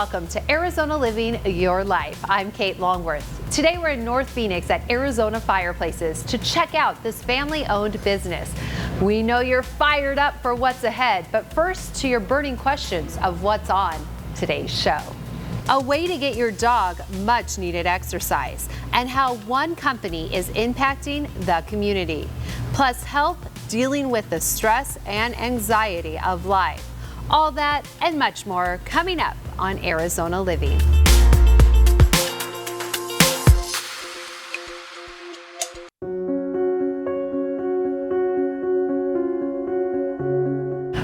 welcome to Arizona Living Your Life. I'm Kate Longworth. Today we're in North Phoenix at Arizona Fireplaces to check out this family-owned business. We know you're fired up for what's ahead, but first to your burning questions of what's on today's show. A way to get your dog much needed exercise and how one company is impacting the community. Plus help dealing with the stress and anxiety of life. All that and much more coming up on Arizona Living.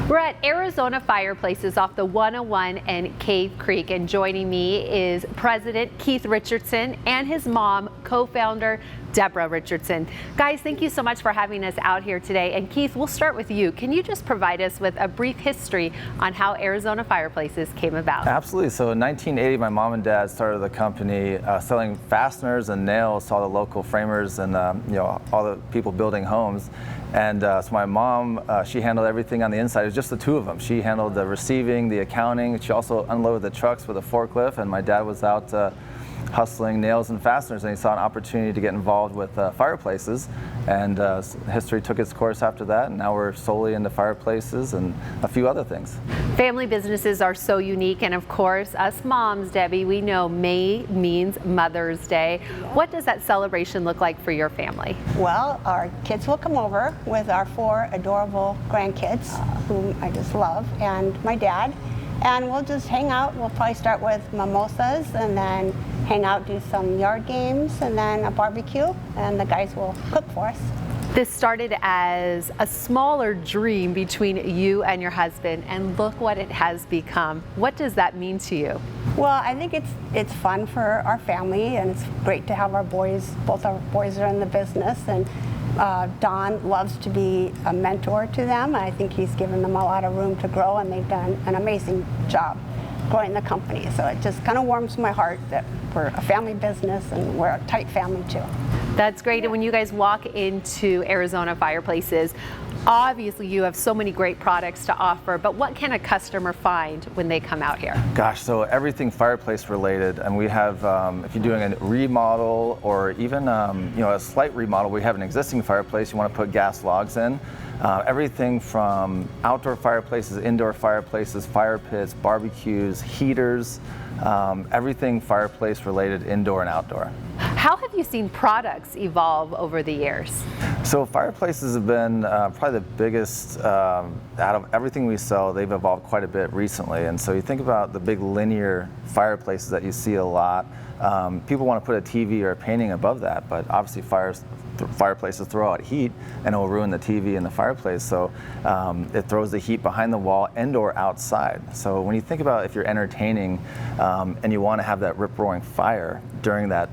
We're at Arizona Fireplaces off the 101 and Cave Creek, and joining me is President Keith Richardson and his mom, co-founder Deborah Richardson. Guys, thank you so much for having us out here today. And Keith, we'll start with you. Can you just provide us with a brief history on how Arizona Fireplaces came about? Absolutely. So in 1980, my mom and dad started the company selling fasteners and nails to all the local framers and all the people building homes. And so my mom, she handled everything on the inside. It was just the two of them. She handled the receiving, the accounting. She also unloaded the trucks with a forklift, and my dad was out hustling nails and fasteners, and he saw an opportunity to get involved with fireplaces, and history took its course after that, and now we're solely into fireplaces and a few other things. Family businesses are so unique, and of course us moms, Debbie, we know May means Mother's Day. What does that celebration look like for your family? Well, our kids will come over with our 4 adorable grandkids, whom I just love, and my dad, and we'll just hang out. We'll probably start with mimosas and then hang out, do some yard games, and then a barbecue, and the guys will cook for us. This started as a smaller dream between you and your husband, and look what it has become. What does that mean to you? Well, I think it's fun for our family, and it's great to have our boys, both our boys are in the business, and Don loves to be a mentor to them. I think he's given them a lot of room to grow, and they've done an amazing job growing the company. So it just kind of warms my heart that we're a family business and we're a tight family too. That's great. And when you guys walk into Arizona Fireplaces, obviously you have so many great products to offer, but what can a customer find when they come out here? Gosh, so everything fireplace related, and we have, if you're doing a remodel or even a slight remodel, we have an existing fireplace you want to put gas logs in. Everything from outdoor fireplaces, indoor fireplaces, fire pits, barbecues, heaters, everything fireplace related, indoor and outdoor. How have you seen products evolve over the years? So fireplaces have been probably the biggest out of everything we sell. They've evolved quite a bit recently, and so you think about the big linear fireplaces that you see a lot. People want to put a TV or a painting above that, but obviously fireplaces throw out heat, and it will ruin the TV and the fireplace. So it throws the heat behind the wall and or outside. So when you think about if you're entertaining and you want to have that rip-roaring fire during that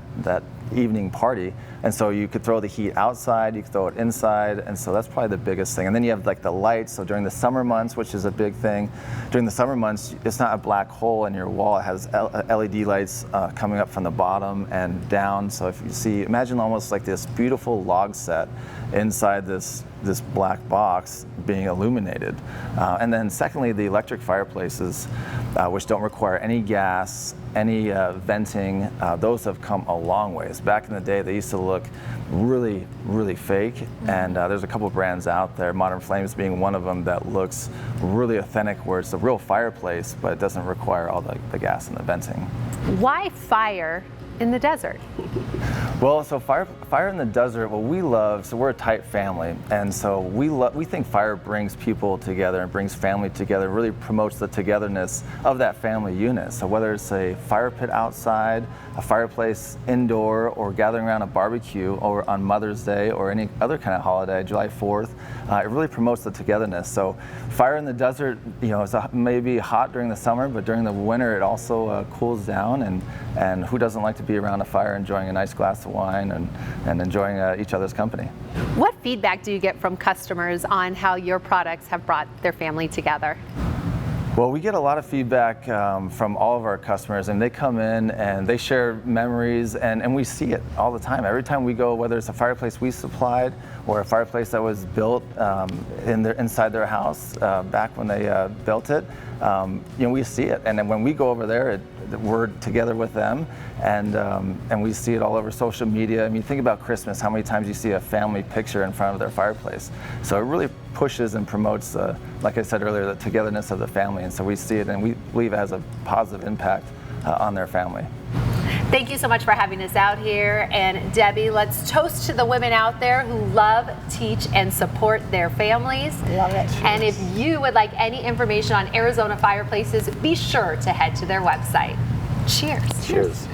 evening party, and so you could throw the heat outside, you could throw it inside, and so that's probably the biggest thing. And then you have like the lights. So during the summer months, which is a big thing, during the summer months, it's not a black hole in your wall. It has LED lights coming up from the bottom and down. So if you see, imagine almost like this beautiful log set inside this black box being illuminated. And then secondly, the electric fireplaces, which don't require any gas, any venting, those have come a long ways. Back in the day, they used to look really, really fake, and there's a couple brands out there, Modern Flames being one of them, that looks really authentic, where it's a real fireplace, but it doesn't require all the gas and the venting. Why fire in the desert? Well, so fire in the desert, what we love, so we're a tight family, and so we think fire brings people together and brings family together, really promotes the togetherness of that family unit. So whether it's a fire pit outside, a fireplace indoor, or gathering around a barbecue or on Mother's Day or any other kind of holiday, July 4th, it really promotes the togetherness. So fire in the desert, it's maybe hot during the summer, but during the winter it also cools down, and who doesn't like to be around a fire enjoying a nice glass of wine and enjoying each other's company. What feedback do you get from customers on how your products have brought their family together? Well, we get a lot of feedback from all of our customers, and they come in and they share memories, and we see it all the time. Every time we go, whether it's a fireplace we supplied or a fireplace that was built inside their house back when they built it, we see it. And then when we go over there, we're together with them, and we see it all over social media. I mean, think about Christmas, how many times you see a family picture in front of their fireplace. So it really pushes and promotes, like I said earlier, the togetherness of the family. And so we see it, and we believe it has a positive impact on their family. Thank you so much for having us out here. And Debbie, let's toast to the women out there who love, teach, and support their families. Love it. And if you would like any information on Arizona Fireplaces, be sure to head to their website. Cheers. Cheers.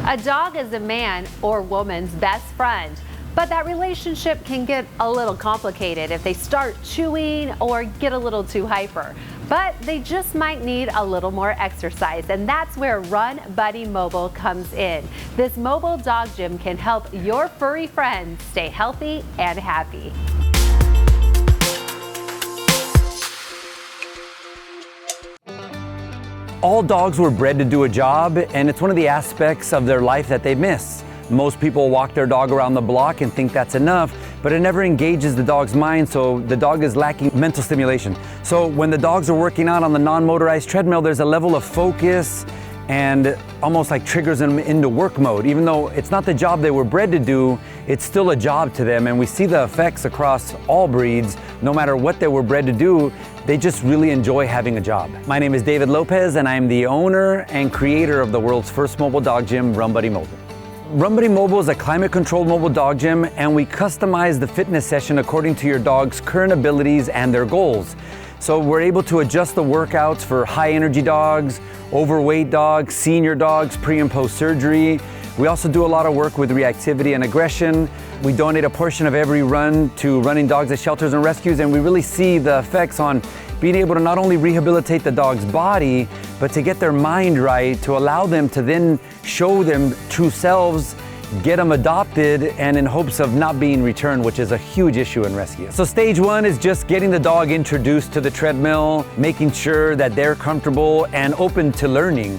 A dog is a man or woman's best friend. But that relationship can get a little complicated if they start chewing or get a little too hyper. But they just might need a little more exercise, and that's where Run Buddy Mobile comes in. This mobile dog gym can help your furry friends stay healthy and happy. All dogs were bred to do a job, and it's one of the aspects of their life that they miss. Most people walk their dog around the block and think that's enough, but it never engages the dog's mind, so the dog is lacking mental stimulation. So when the dogs are working out on the non-motorized treadmill, there's a level of focus and almost like triggers them into work mode. Even though it's not the job they were bred to do, it's still a job to them, and we see the effects across all breeds. No matter what they were bred to do, they just really enjoy having a job. My name is David Lopez, and I'm the owner and creator of the world's first mobile dog gym, Run Buddy Mobile. Run Buddy Mobile is a climate-controlled mobile dog gym, and we customize the fitness session according to your dog's current abilities and their goals. So we're able to adjust the workouts for high-energy dogs, overweight dogs, senior dogs, pre- and post-surgery. We also do a lot of work with reactivity and aggression. We donate a portion of every run to running dogs at shelters and rescues, and we really see the effects on being able to not only rehabilitate the dog's body, but to get their mind right, to allow them to then show them true selves, get them adopted, and in hopes of not being returned, which is a huge issue in rescue. So stage one is just getting the dog introduced to the treadmill, making sure that they're comfortable and open to learning.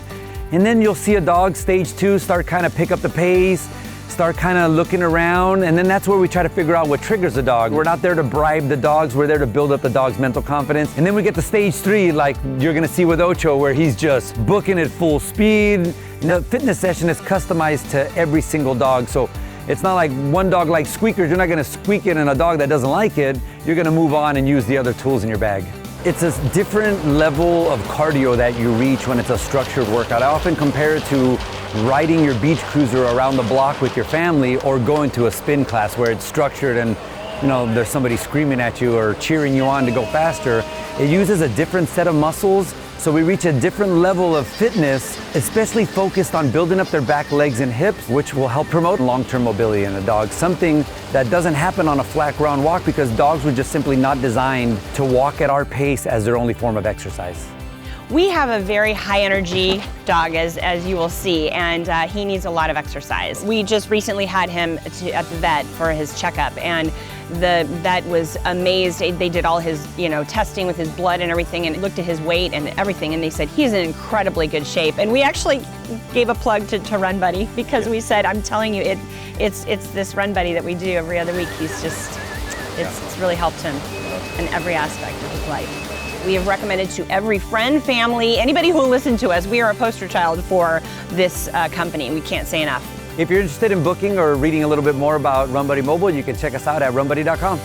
And then you'll see a dog, stage two, start kind of pick up the pace, start kind of looking around, and then that's where we try to figure out what triggers the dog. We're not there to bribe the dogs, we're there to build up the dog's mental confidence. And then we get to stage three, like you're gonna see with Ocho, where he's just booking at full speed. The fitness session is customized to every single dog, so it's not like one dog likes squeakers, you're not gonna squeak it in a dog that doesn't like it. You're gonna move on and use the other tools in your bag. It's a different level of cardio that you reach when it's a structured workout. I often compare it to riding your beach cruiser around the block with your family, or going to a spin class where it's structured and there's somebody screaming at you or cheering you on to go faster. It uses a different set of muscles, so we reach a different level of fitness, especially focused on building up their back, legs, and hips, which will help promote long-term mobility in a dog, something that doesn't happen on a flat ground walk because dogs were just simply not designed to walk at our pace as their only form of exercise. We have a very high energy dog, as you will see, and he needs a lot of exercise. We just recently had him at the vet for his checkup, and the vet was amazed. They did all his testing with his blood and everything, and looked at his weight and everything, and they said he's in incredibly good shape. And we actually gave a plug to Run Buddy, because we said, I'm telling you, it's this Run Buddy that we do every other week. He's just, it's really helped him in every aspect of his life. We have recommended to every friend, family, anybody who will listen to us. We are a poster child for this company. We can't say enough. If you're interested in booking or reading a little bit more about Run Buddy Mobile, you can check us out at runbuddy.com.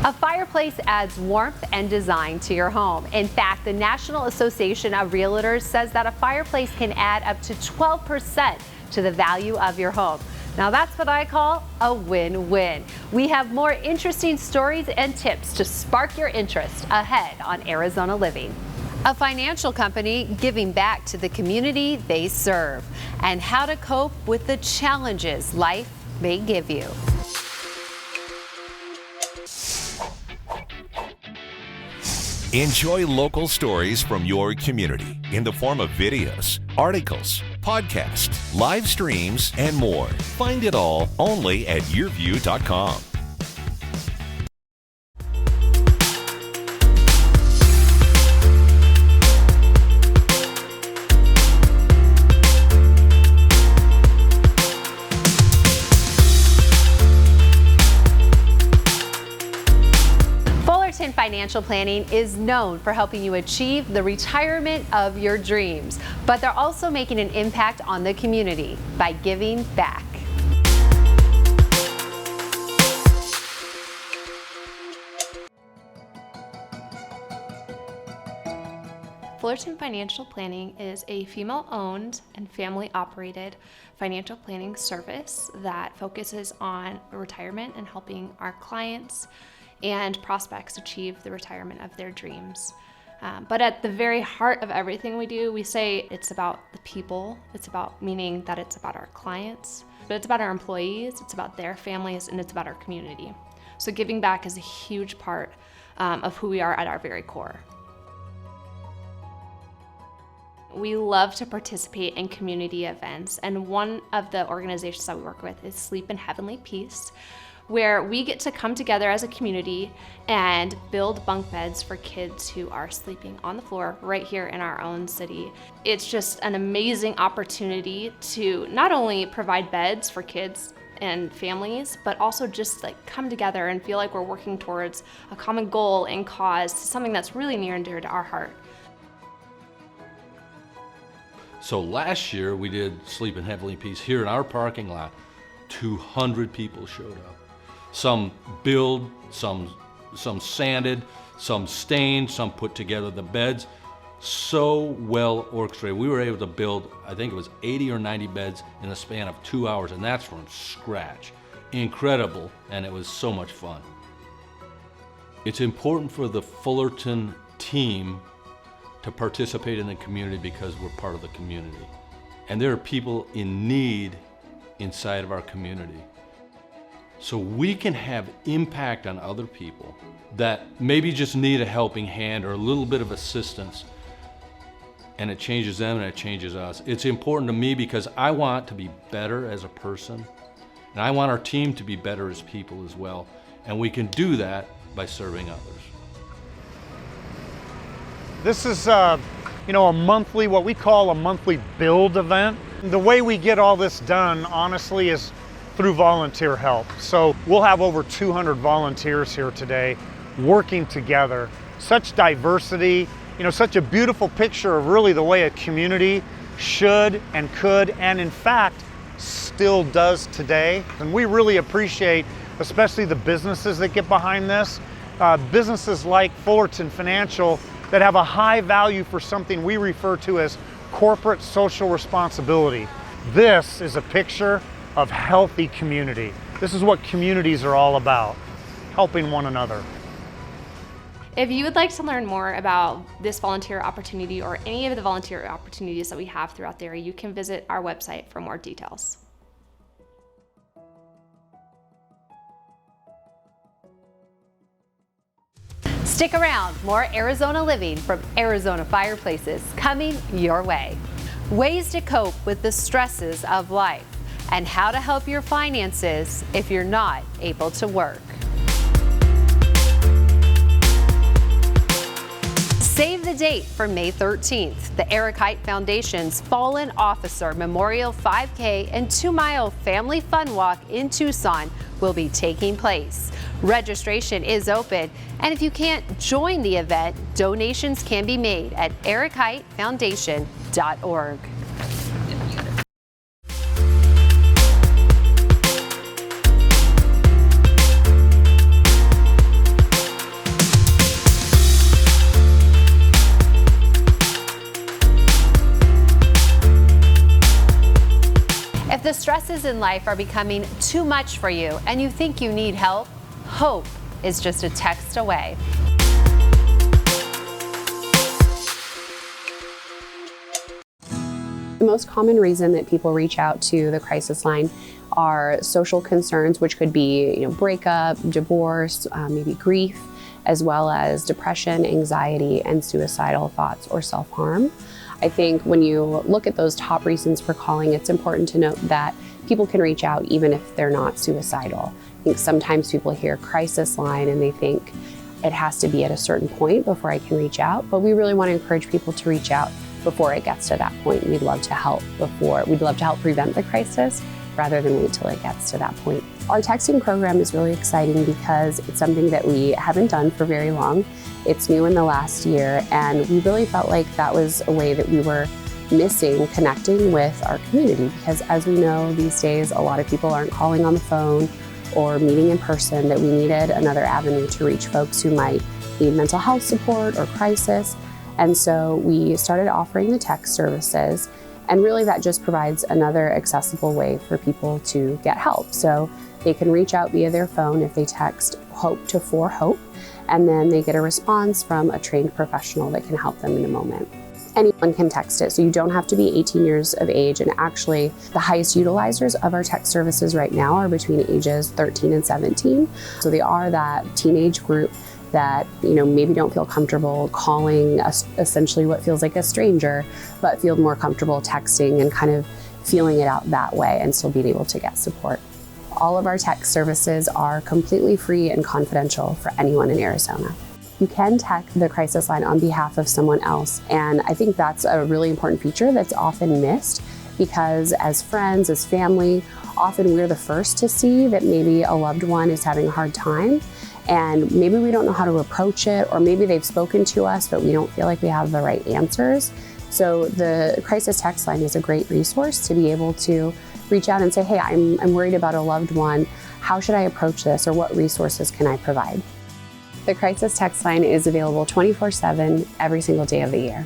A fireplace adds warmth and design to your home. In fact, the National Association of Realtors says that a fireplace can add up to 12% to the value of your home. Now that's what I call a win-win. We have more interesting stories and tips to spark your interest ahead on Arizona Living. A financial company giving back to the community they serve, and how to cope with the challenges life may give you. Enjoy local stories from your community in the form of videos, articles, podcasts, live streams, and more. Find it all only at yourview.com. Financial Planning is known for helping you achieve the retirement of your dreams, but they're also making an impact on the community by giving back. Fullerton Financial Planning is a female-owned and family-operated financial planning service that focuses on retirement and helping our clients and prospects achieve the retirement of their dreams. But at the very heart of everything we do, we say it's about the people. It's about, meaning that it's about our clients, but it's about our employees, it's about their families, and it's about our community. So giving back is a huge part of who we are at our very core. We love to participate in community events, and one of the organizations that we work with is Sleep in Heavenly Peace, where we get to come together as a community and build bunk beds for kids who are sleeping on the floor right here in our own city. It's just an amazing opportunity to not only provide beds for kids and families, but also just like come together and feel like we're working towards a common goal and cause, something that's really near and dear to our heart. So last year we did Sleep in Heavenly Peace here in our parking lot. 200 people showed up. Some build, some sanded, some stained, some put together the beds. So well orchestrated. We were able to build, I think it was 80 or 90 beds in a span of 2 hours, and that's from scratch. Incredible, and it was so much fun. It's important for the Fullerton team to participate in the community because we're part of the community. And there are people in need inside of our community. So we can have impact on other people that maybe just need a helping hand or a little bit of assistance, and it changes them and it changes us. It's important to me because I want to be better as a person, and I want our team to be better as people as well. And we can do that by serving others. This is a monthly, what we call a monthly build event. The way we get all this done, honestly, is through volunteer help. So we'll have over 200 volunteers here today working together. Such diversity, such a beautiful picture of really the way a community should and could, and in fact, still does today. And we really appreciate, especially the businesses that get behind this, businesses like Fullerton Financial that have a high value for something we refer to as corporate social responsibility. This is a picture of healthy community. This is what communities are all about, helping one another. If you would like to learn more about this volunteer opportunity or any of the volunteer opportunities that we have throughout the area, you can visit our website for more details. Stick around, more Arizona living from Arizona Fireplaces coming your way. Ways to cope with the stresses of life and how to help your finances if you're not able to work. Save the date for May 13th. The Eric Hite Foundation's Fallen Officer Memorial 5K and 2-mile family fun walk in Tucson will be taking place. Registration is open, and if you can't join the event, donations can be made at erichitefoundation.org. If the stresses in life are becoming too much for you and you think you need help, hope is just a text away. The most common reason that people reach out to the crisis line are social concerns, which could be breakup, divorce, maybe grief, as well as depression, anxiety, and suicidal thoughts or self-harm. I think when you look at those top reasons for calling, it's important to note that people can reach out even if they're not suicidal. I think sometimes people hear crisis line and they think it has to be at a certain point before I can reach out, but we really want to encourage people to reach out before it gets to that point. We'd love to help prevent the crisis, rather than wait till it gets to that point. Our texting program is really exciting because it's something that we haven't done for very long. It's new in the last year, and we really felt like that was a way that we were missing connecting with our community, because as we know these days, a lot of people aren't calling on the phone or meeting in person, that we needed another avenue to reach folks who might need mental health support or crisis. And so we started offering the text services, and really that just provides another accessible way for people to get help. So they can reach out via their phone if they text HOPE to 4HOPE, and then they get a response from a trained professional that can help them in a moment. Anyone can text it, so you don't have to be 18 years of age, and actually the highest utilizers of our text services right now are between ages 13 and 17. So they are that teenage group that maybe don't feel comfortable calling essentially what feels like a stranger, but feel more comfortable texting and kind of feeling it out that way and still being able to get support. All of our text services are completely free and confidential for anyone in Arizona. You can text the crisis line on behalf of someone else, and I think that's a really important feature that's often missed, because as friends, as family, often we're the first to see that maybe a loved one is having a hard time, and maybe we don't know how to approach it, or maybe they've spoken to us but we don't feel like we have the right answers. So the crisis text line is a great resource to be able to reach out and say, hey, I'm worried about a loved one. How should I approach this, or what resources can I provide? The crisis text line is available 24/7 every single day of the year.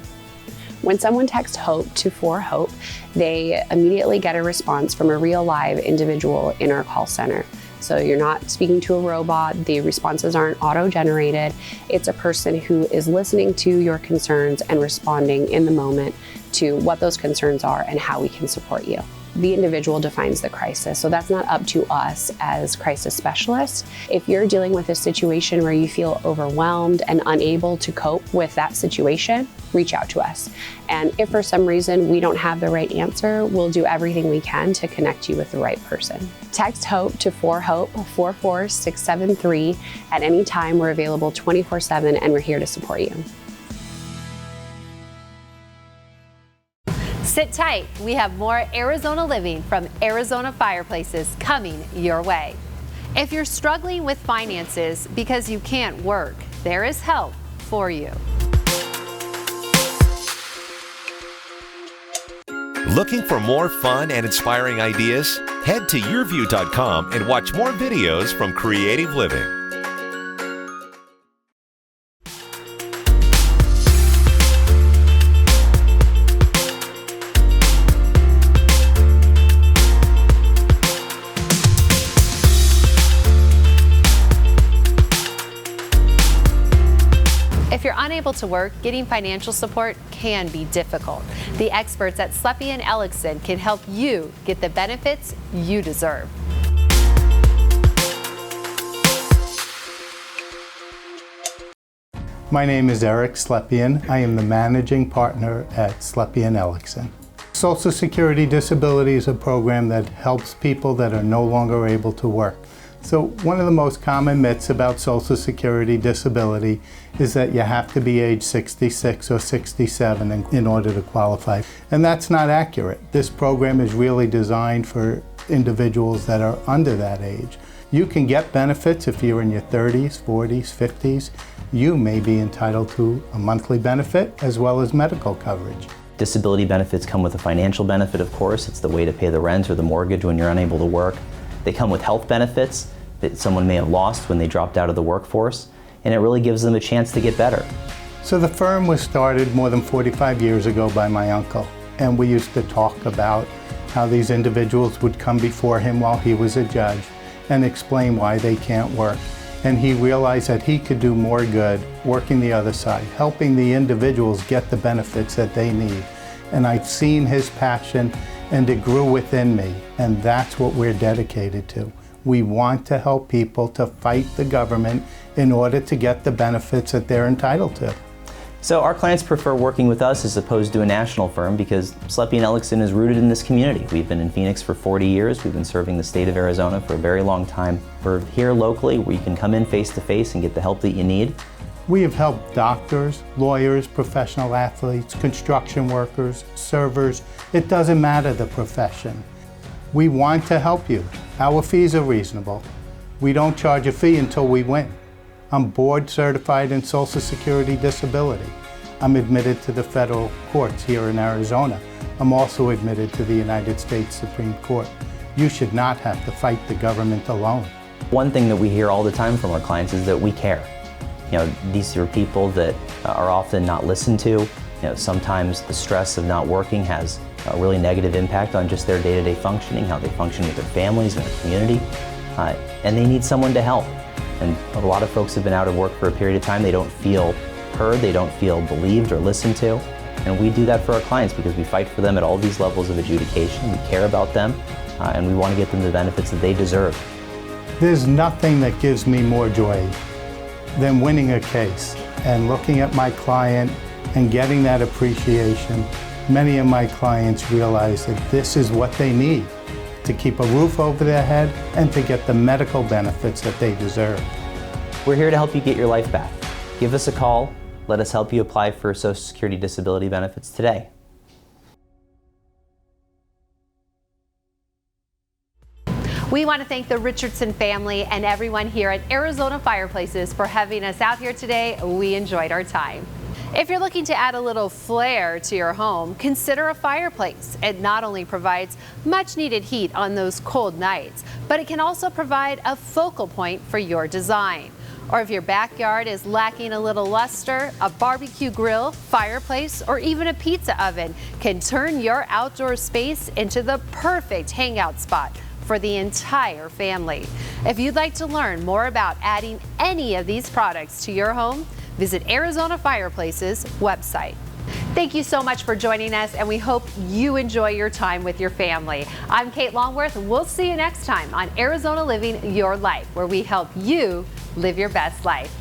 When someone texts HOPE to 4HOPE, they immediately get a response from a real live individual in our call center. So you're not speaking to a robot, the responses aren't auto-generated. It's a person who is listening to your concerns and responding in the moment to what those concerns are and how we can support you. The individual defines the crisis, so that's not up to us as crisis specialists. If you're dealing with a situation where you feel overwhelmed and unable to cope with that situation, reach out to us. And if for some reason we don't have the right answer, we'll do everything we can to connect you with the right person. Text HOPE to 4HOPE 44673 at any time. We're available 24/7 and we're here to support you. Sit tight. We have more Arizona Living from Arizona Fireplaces coming your way. If you're struggling with finances because you can't work, there is help for you. Looking for more fun and inspiring ideas? Head to yourview.com and watch more videos from Creative Living. If you're unable to work, getting financial support can be difficult. The experts at Sleppy & Ellickson can help you get the benefits you deserve. My name is Eric Slepian. I am the managing partner at Sleppy & Ellickson. Social Security Disability is a program that helps people that are no longer able to work. So one of the most common myths about Social Security disability is that you have to be age 66 or 67 in order to qualify. And that's not accurate. This program is really designed for individuals that are under that age. You can get benefits if you're in your 30s, 40s, 50s. You may be entitled to a monthly benefit as well as medical coverage. Disability benefits come with a financial benefit, of course. It's the way to pay the rent or the mortgage when you're unable to work. They come with health benefits that someone may have lost when they dropped out of the workforce, and it really gives them a chance to get better. So the firm was started more than 45 years ago by my uncle, and we used to talk about how these individuals would come before him while he was a judge and explain why they can't work. And he realized that he could do more good working the other side, helping the individuals get the benefits that they need. And I've seen his passion, and it grew within me, and that's what we're dedicated to. We want to help people to fight the government in order to get the benefits that they're entitled to. So our clients prefer working with us as opposed to a national firm because Sleppy & Ellickson is rooted in this community. We've been in Phoenix for 40 years. We've been serving the state of Arizona for a very long time. We're here locally where you can come in face to face and get the help that you need. We have helped doctors, lawyers, professional athletes, construction workers, servers. It doesn't matter the profession. We want to help you. Our fees are reasonable. We don't charge a fee until we win. I'm board certified in Social Security Disability. I'm admitted to the federal courts here in Arizona. I'm also admitted to the United States Supreme Court. You should not have to fight the government alone. One thing that we hear all the time from our clients is that we care. You know, these are people that are often not listened to. You know, sometimes the stress of not working has a really negative impact on just their day-to-day functioning, how they function with their families and their community, and they need someone to help. And a lot of folks have been out of work for a period of time. They don't feel heard, they don't feel believed or listened to. And we do that for our clients because we fight for them at all these levels of adjudication. We care about them, and we want to get them the benefits that they deserve. There's nothing that gives me more joy than winning a case and looking at my client and getting that appreciation. Many of my clients realize that this is what they need to keep a roof over their head and to get the medical benefits that they deserve. We're here to help you get your life back. Give us a call. Let us help you apply for Social Security disability benefits today. We want to thank the Richardson family and everyone here at Arizona Fireplaces for having us out here today. We enjoyed our time. If you're looking to add a little flair to your home, consider a fireplace. It not only provides much needed heat on those cold nights, but it can also provide a focal point for your design. Or if your backyard is lacking a little luster, a barbecue grill, fireplace, or even a pizza oven can turn your outdoor space into the perfect hangout spot for the entire family. If you'd like to learn more about adding any of these products to your home, visit Arizona Fireplaces website. Thank you so much for joining us, and we hope you enjoy your time with your family. I'm Kate Longworth. We'll see you next time on Arizona Living Your Life, where we help you live your best life.